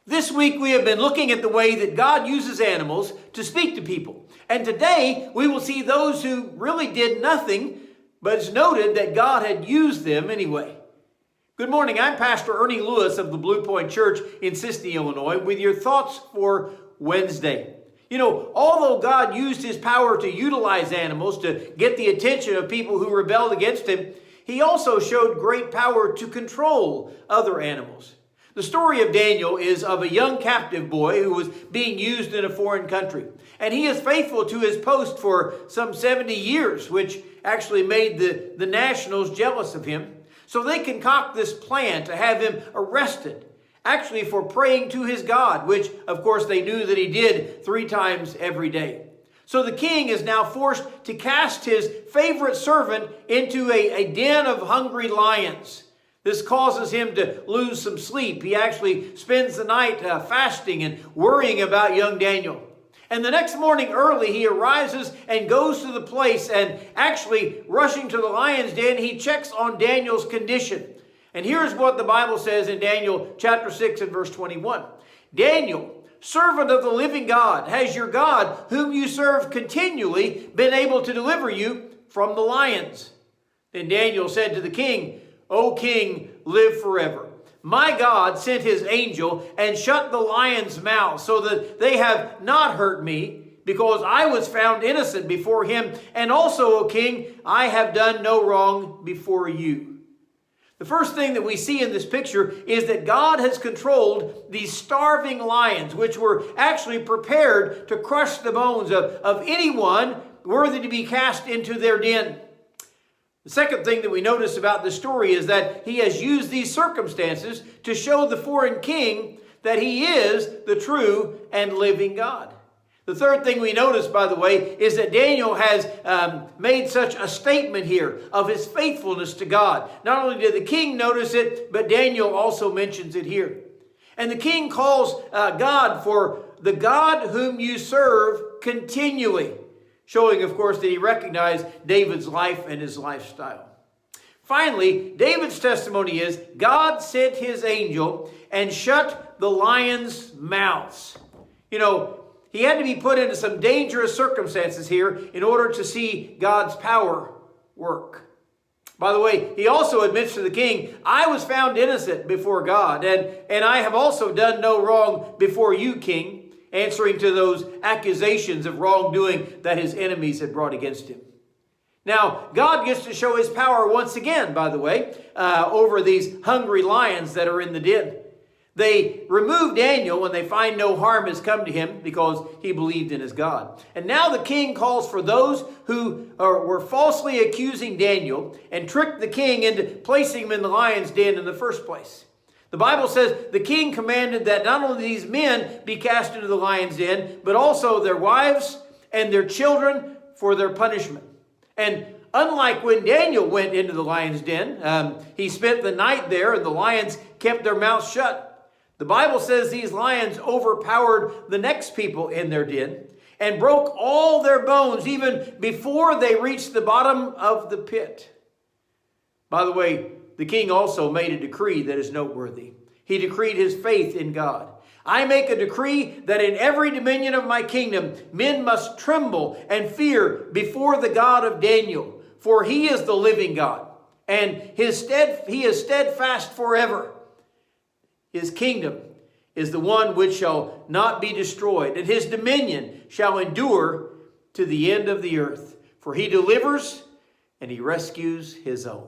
This week we have been looking at the way that God uses animals to speak to people. And today we will see those who really did nothing, but it's noted that God had used them anyway. Good morning, I'm Pastor Ernie Lewis of the Blue Point Church in Sisney, Illinois, with your thoughts for Wednesday. You know, although God used his power to utilize animals to get the attention of people who rebelled against him, he also showed great power to control other animals. The story of Daniel is of a young captive boy who was being used in a foreign country. And he is faithful to his post for some 70 years, which actually made the nationals jealous of him. So they concoct this plan to have him arrested, actually for praying to his God, which of course they knew that he did 3 times every day. So the king is now forced to cast his favorite servant into a den of hungry lions. This causes him to lose some sleep. He actually spends the night fasting and worrying about young Daniel. And the next morning early, he arises and goes to the place, and actually rushing to the lion's den, he checks on Daniel's condition. And here's what the Bible says in Daniel chapter 6 and verse 21. Daniel, servant of the living God, has your God, whom you serve continually, been able to deliver you from the lions? Then Daniel said to the king, O king, live forever. My God sent his angel and shut the lions' mouths so that they have not hurt me, because I was found innocent before him. And also, O king, I have done no wrong before you. The first thing that we see in this picture is that God has controlled these starving lions, which were actually prepared to crush the bones of anyone worthy to be cast into their den. The second thing that we notice about this story is that he has used these circumstances to show the foreign king that he is the true and living God. The third thing we notice, by the way, is that Daniel has made such a statement here of his faithfulness to God. Not only did the king notice it, but Daniel also mentions it here. And the king calls God for the God whom you serve continually, showing, of course, that he recognized David's life and his lifestyle. Finally, David's testimony is God sent his angel and shut the lions' mouths. You know, he had to be put into some dangerous circumstances here in order to see God's power work. By the way, he also admits to the king, I was found innocent before God, and I have also done no wrong before you, king, answering to those accusations of wrongdoing that his enemies had brought against him. Now, God gets to show his power once again, by the way, over these hungry lions that are in the den. They remove Daniel when they find no harm has come to him because he believed in his God. And now the king calls for those who were falsely accusing Daniel and tricked the king into placing him in the lion's den in the first place. The Bible says the king commanded that not only these men be cast into the lion's den, but also their wives and their children for their punishment. And unlike when Daniel went into the lion's den, he spent the night there and the lions kept their mouths shut. The Bible says these lions overpowered the next people in their den and broke all their bones even before they reached the bottom of the pit. By the way, the king also made a decree that is noteworthy. He decreed his faith in God. I make a decree that in every dominion of my kingdom, men must tremble and fear before the God of Daniel, for he is the living God, and he is steadfast forever. His kingdom is the one which shall not be destroyed, and his dominion shall endure to the end of the earth. For he delivers and he rescues his own.